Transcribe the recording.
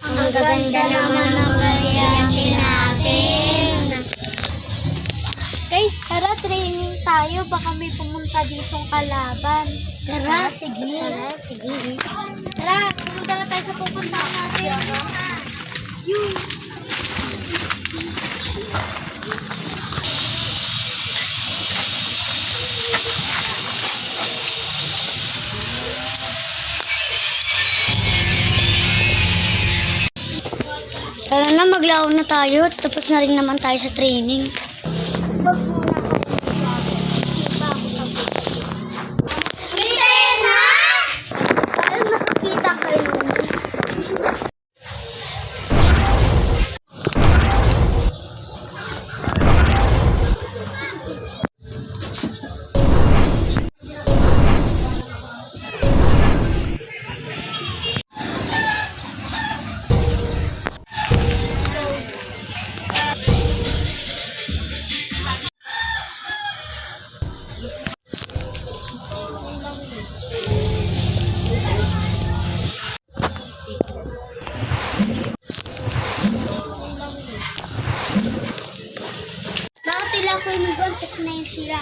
Ang gaganda naman ng mariachi natin. Guys, tara training tayo. Baka may pumunta ditong kalaban. Tara, sige. Tara, pumunta na tayo sa pupuntahan natin. Yun. Tara na, maglaro na tayo. Tapos na rin naman tayo sa training. Wag muna ako. Kita na! Parang nakakita kayo. Bakit tila ko inibon kasi na yung sila?